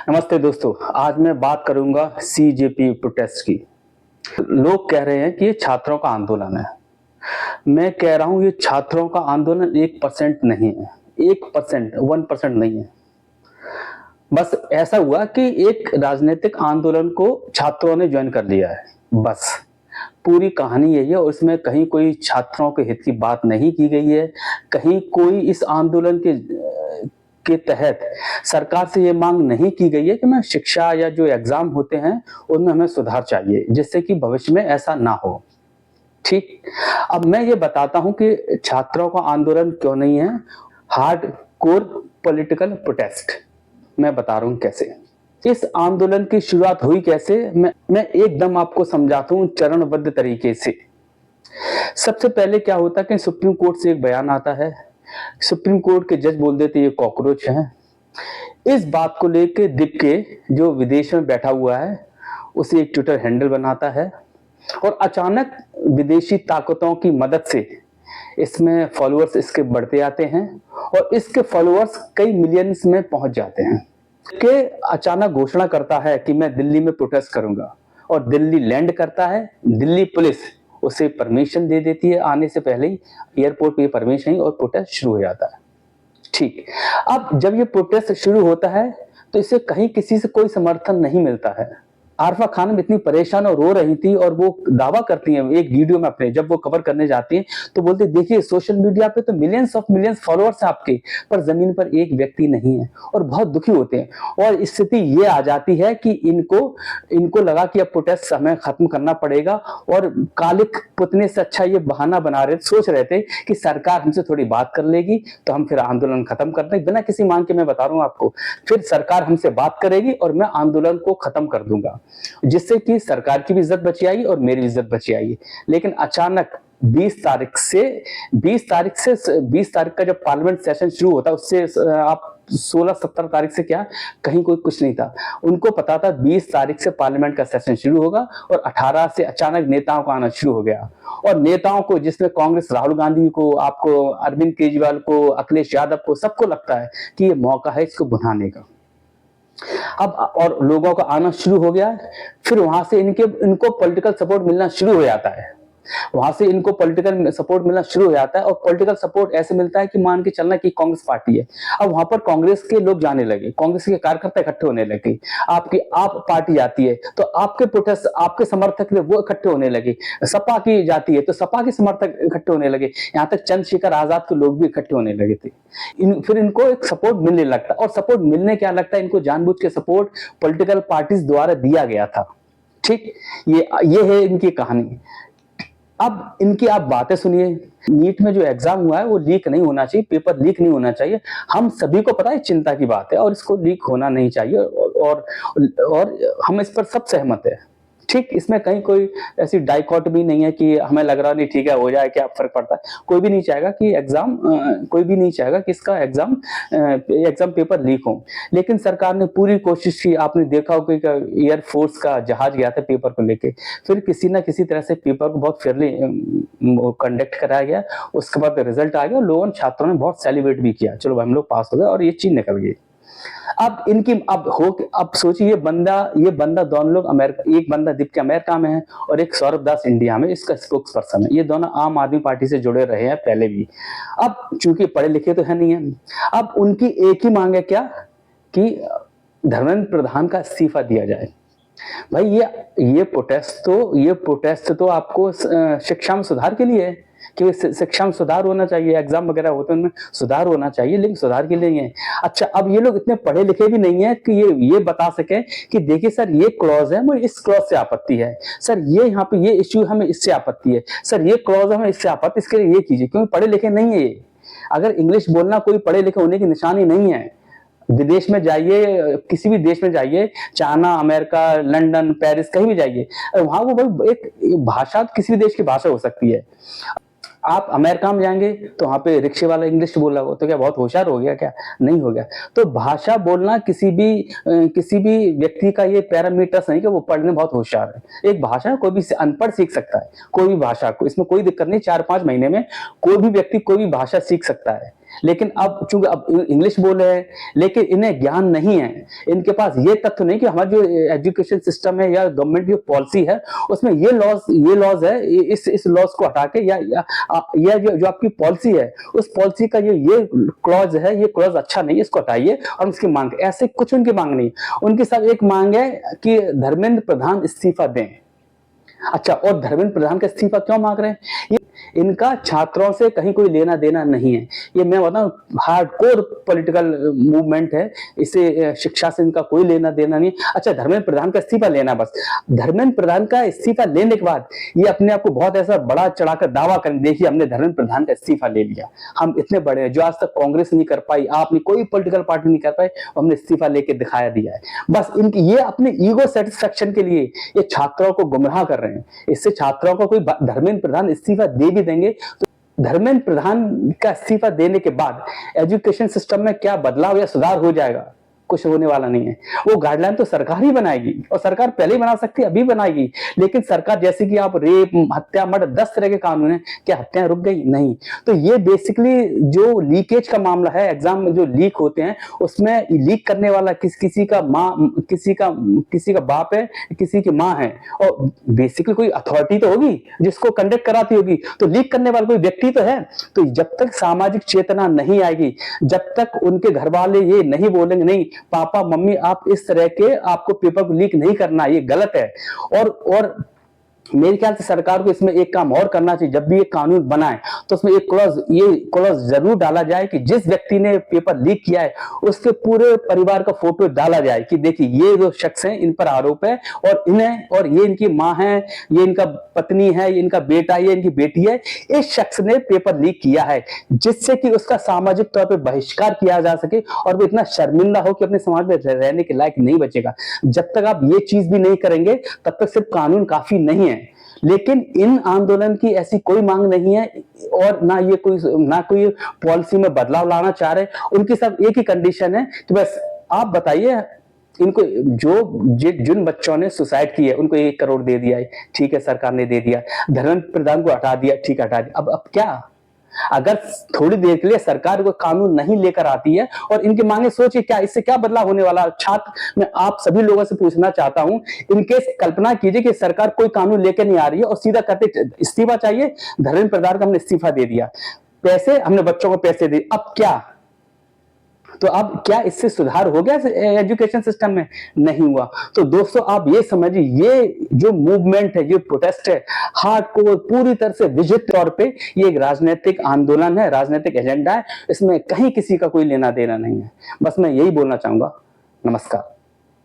नमस्ते दोस्तों। आज मैं बात करूंगा सीजेपी प्रोटेस्ट की। लोग कह रहे हैं कि ये छात्रों का आंदोलन है। मैं कह रहा हूं ये छात्रों का आंदोलन 1% नहीं है। 1%, 1% नहीं है। बस ऐसा हुआ कि एक राजनीतिक आंदोलन को छात्रों ने ज्वाइन कर लिया है। बस पूरी कहानी यही है और इसमें कहीं कोई छात्रों के हित की बात नहीं की गई है। कहीं कोई इस आंदोलन के तहत सरकार से ये मांग नहीं की गई है कि मैं शिक्षा या जो एग्जाम होते हैं उनमें हमें सुधार चाहिए, जिससे कि भविष्य में ऐसा ना हो। ठीक। अब मैं ये बताता हूं कि छात्रों का आंदोलन क्यों नहीं है। Hard core political protest. मैं बता रहा हूं कैसे इस आंदोलन की शुरुआत हुई। कैसे मैं एकदम आपको समझाता हूं चरणबद्ध तरीके से। सबसे पहले क्या होता है कि सुप्रीम कोर्ट से एक बयान आता है। सुप्रीम कोर्ट के जज बोल देते ये कॉकरोच हैं। इस बात को लेकर दिप्के जो विदेश में बैठा हुआ है उसे एक ट्विटर हैंडल बनाता है और अचानक विदेशी ताकतों की मदद से इसमें फॉलोअर्स इसके बढ़ते आते हैं और इसके फॉलोअर्स कई मिलियंस में पहुंच जाते हैं। के अचानक घोषणा करता है कि मैं दिल्ली में प्रोटेस्ट करूंगा और दिल्ली लैंड करता है। दिल्ली पुलिस उसे परमिशन दे देती है आने से पहले ही, एयरपोर्ट पे परमिशन ही, और प्रोटेस्ट शुरू हो जाता है। ठीक। अब जब ये प्रोटेस्ट शुरू होता है तो इसे कहीं किसी से कोई समर्थन नहीं मिलता है। आरफा खानम इतनी परेशान और रो रही थी और वो दावा करती हैं एक वीडियो में अपने, जब वो कवर करने जाती हैं तो बोलते देखिए सोशल मीडिया पे तो मिलियंस ऑफ मिलियंस फॉलोअर्स हैं आपके, पर जमीन पर एक व्यक्ति नहीं है, और बहुत दुखी होते हैं। और स्थिति ये आ जाती है कि इनको लगा कि अब प्रोटेस्ट हमें खत्म करना पड़ेगा और कालिक पुतने से अच्छा ये बहाना बना रहे, सोच रहे थे कि सरकार हमसे थोड़ी बात कर लेगी तो हम फिर आंदोलन खत्म कर देंगे बिना किसी मांग के। मैं बता रहा हूं आपको, फिर सरकार हमसे बात करेगी और मैं आंदोलन को खत्म कर दूंगा, जिससे कि सरकार की भी इज्जत बची आई और मेरी इज्जत बची आई। लेकिन अचानक 20 तारीख का जब पार्लियामेंट सेशन शुरू होता है उससे आप 16-17 तारीख से क्या कहीं कोई कुछ नहीं था। उनको पता था 20 तारीख से पार्लियामेंट का सेशन शुरू होगा और 18 से अचानक नेताओं का आना शुरू हो गया। और नेताओं को, जिसमें कांग्रेस राहुल गांधी को, आपको अरविंद केजरीवाल को, अखिलेश यादव को, सबको लगता है कि ये मौका है इसको भुनाने का। अब और लोगों का आना शुरू हो गया। फिर वहां से इनको पॉलिटिकल सपोर्ट मिलना शुरू हो जाता है। वहां से इनको पॉलिटिकल सपोर्ट मिलना शुरू हो जाता है और पॉलिटिकल सपोर्ट ऐसे मिलता है कि मान के चलना कि कांग्रेस पार्टी है। अब वहां पर कांग्रेस के लोग जाने लगे, कांग्रेस के कार्यकर्ता इकट्ठे होने लगे। आपकी आप पार्टी आती है तो आपके प्रोटेस्ट, आपके समर्थक वो इकट्ठे होने लगे। सपा की जाती है तो सपा के समर्थक इकट्ठे होने लगे। यहाँ तक चंद्रशेखर आजाद के लोग भी इकट्ठे होने लगे थे। फिर इनको एक सपोर्ट मिलने लगता, और सपोर्ट मिलने क्या लगता है, इनको जानबूझ के सपोर्ट पॉलिटिकल पार्टीज द्वारा दिया गया था। ठीक। ये है इनकी कहानी। अब इनकी आप बातें सुनिए। नीट में जो एग्जाम हुआ है वो लीक नहीं होना चाहिए, पेपर लीक नहीं होना चाहिए। हम सभी को पता है चिंता की बात है और इसको लीक होना नहीं चाहिए और हम इस पर सब सहमत है। ठीक। इसमें कहीं कोई ऐसी डाइकॉटमी नहीं है कि हमें लग रहा नहीं ठीक है हो जाए, क्या फर्क पड़ता है। कोई भी नहीं चाहेगा कि इसका एग्जाम पेपर लीक हो। लेकिन सरकार ने पूरी कोशिश की। आपने देखा होगा कि एयरफोर्स का जहाज गया था पेपर को लेके, फिर किसी ना किसी तरह से पेपर को बहुत फेयरली कंडक्ट कराया गया। उसके बाद रिजल्ट आ गया और लोगों छात्रों ने बहुत सेलिब्रेट भी किया, चलो हम लोग पास हो गए और ये चीज निकल गई। अब सोचिए ये बंदा दोनों लोग अमेरिका, एक बंदा दीप्के अमेरिका में है और एक सौरभ दास इंडिया में, इसका स्पोक्स पर्सन है। ये दोनों आम आदमी पार्टी से जुड़े रहे हैं पहले भी। अब चूंकि पढ़े लिखे तो है नहीं है, अब उनकी एक ही मांग है क्या कि धर्मेंद्र प्रधान का इस्तीफा दिया जाए। भाई ये प्रोटेस्ट तो आपको शिक्षा में सुधार के लिए है कि शिक्षा में सुधार होना चाहिए, एग्जाम वगैरह होते हैं उनमें सुधार होना चाहिए, लेकिन सुधार के लिए है। अच्छा, अब ये लोग इतने पढ़े लिखे भी नहीं है कि ये बता सके कि देखिए सर ये क्लॉज है, मुझे इस क्लॉज से आपत्ति है, सर ये यहाँ पे ये इश्यू हमें इससे आपत्ति है, सर ये क्लॉज हमें इससे आपत्ति, इसके लिए ये कीजिए। क्योंकि पढ़े लिखे नहीं है ये। अगर इंग्लिश बोलना कोई पढ़े लिखे होने की निशानी नहीं है। विदेश में जाइए, किसी भी देश में जाइए, चाइना, अमेरिका, लंदन, पेरिस, कहीं भी जाइए, वहां वो भाई एक भाषा किसी भी देश की भाषा हो सकती है। आप अमेरिका में जाएंगे तो वहां पे रिक्शे वाला इंग्लिश बोल रहा हो तो क्या बहुत होशियार हो गया? क्या नहीं हो गया। तो भाषा बोलना किसी भी व्यक्ति का ये पैरामीटर्स नहीं कि वो पढ़ने बहुत होशियार है। एक भाषा कोई भी अनपढ़ सीख सकता है, कोई भी भाषा को, इसमें कोई दिक्कत नहीं। 4-5 महीने में कोई भी व्यक्ति कोई भी भाषा सीख सकता है। लेकिन अब चूंकि अब इंग्लिश बोल रहे हैं, लेकिन इन्हें ज्ञान नहीं है, इनके पास ये तथ्य नहीं कि हमारा जो एजुकेशन सिस्टम है या गवर्नमेंट जो पॉलिसी है उसमें ये लॉज है, इस लॉज को हटा के या जो आपकी पॉलिसी है उस पॉलिसी का ये क्लॉज है, ये क्लॉज अच्छा नहीं है, इसको हटाइए और उसकी मांग। ऐसे कुछ उनकी मांग नहीं, उनकी सब एक मांग है कि धर्मेंद्र प्रधान इस्तीफा दें। अच्छा, और धर्मेंद्र प्रधान का इस्तीफा क्यों मांग रहे हैं? इनका छात्रों से कहीं कोई लेना देना नहीं है। ये मैं बताऊं, हार्डकोर पॉलिटिकल मूवमेंट है, इसे शिक्षा से इनका कोई लेना देना नहीं। अच्छा, धर्मेंद्र प्रधान का इस्तीफा लेना बस। धर्मेंद्र प्रधान का इस्तीफा लेने के बाद ये अपने आप को बहुत ऐसा बड़ा चढ़ाकर दावा करें, देखिए हमने धर्मेंद्र प्रधान का इस्तीफा ले लिया, हम इतने बड़े हैं, जो आज तक कांग्रेस नहीं कर पाई, आपने कोई पॉलिटिकल पार्टी नहीं कर पाई, हमने इस्तीफा लेके दिखाया दिया है। बस इनकी ये अपने ईगो सेटिस्फेक्शन के लिए ये छात्रों को गुमराह कर रहे हैं। इससे छात्रों को कोई धर्मेंद्र प्रधान इस्तीफा दे भी देंगे तो धर्मेंद्र प्रधान का इस्तीफा देने के बाद एजुकेशन सिस्टम में क्या बदलाव या सुधार हो जाएगा? कुछ होने वाला नहीं है। वो गाइडलाइन तो सरकार ही बनाएगी, और सरकार पहले ही बना सकती है, अभी बनाएगी। लेकिन सरकार जैसे कि आप रेप, हत्या, मर्डर, 10 तरह के कानून हैं, क्या हत्याएं रुक गई? नहीं। तो ये बेसिकली जो लीकेज का मामला है, एग्जाम में जो लीक होते हैं उसमें लीक करने वाला किसी का बाप है, किसी की माँ है, और बेसिकली कोई अथॉरिटी तो होगी जिसको कंडक्ट कराती होगी, तो लीक करने वाला कोई व्यक्ति तो है। तो जब तक सामाजिक चेतना नहीं आएगी, जब तक उनके घर वाले ये नहीं बोलेंगे नहीं पापा मम्मी आप इस तरह के, आपको पेपर को लीक नहीं करना, ये गलत है। और मेरे ख्याल से सरकार को इसमें एक काम और करना चाहिए, जब भी ये कानून बनाए तो उसमें ये क्लॉज जरूर डाला जाए कि जिस व्यक्ति ने पेपर लीक किया है उसके पूरे परिवार का फोटो डाला जाए कि देखिए ये जो शख्स हैं इन पर आरोप है, और ये इनकी माँ है, ये इनका पत्नी है, ये इनका बेटा, ये इनकी बेटी है, इस शख्स ने पेपर लीक किया है, जिससे कि उसका सामाजिक तौर पर बहिष्कार किया जा सके और वो इतना शर्मिंदा हो कि अपने समाज में रहने के लायक नहीं बचेगा। जब तक आप ये चीज भी नहीं करेंगे तब तक सिर्फ कानून काफी नहीं है। लेकिन इन आंदोलन की ऐसी कोई मांग नहीं है, और ना कोई पॉलिसी में बदलाव लाना चाह रहे। उनकी सब एक ही कंडीशन है कि बस आप बताइए इनको, जिन बच्चों ने सुसाइड की है उनको 1 करोड़ दे दिया है, ठीक है सरकार ने दे दिया। धर्मेंद्र प्रधान को हटा दिया, ठीक है हटा दिया। अब क्या, अगर थोड़ी देर के लिए सरकार को कानून नहीं लेकर आती है और इनकी मांगे, सोचिए क्या इससे क्या बदलाव होने वाला। छात्र, मैं आप सभी लोगों से पूछना चाहता हूं, इनकेस कल्पना कीजिए कि सरकार कोई कानून लेकर नहीं आ रही है और सीधा कहते इस्तीफा चाहिए, धर्मेंद्र प्रधान का हमने इस्तीफा दे दिया, पैसे हमने बच्चों को पैसे दिए, अब क्या? तो अब क्या इससे सुधार हो गया एजुकेशन सिस्टम में? नहीं हुआ। तो दोस्तों आप ये समझिए, ये जो मूवमेंट है, जो प्रोटेस्ट है, हार्डकोर पूरी तरह से विजित तौर पे ये एक राजनीतिक आंदोलन है, राजनीतिक एजेंडा है, इसमें कहीं किसी का कोई लेना देना नहीं है। बस मैं यही बोलना चाहूंगा। नमस्कार।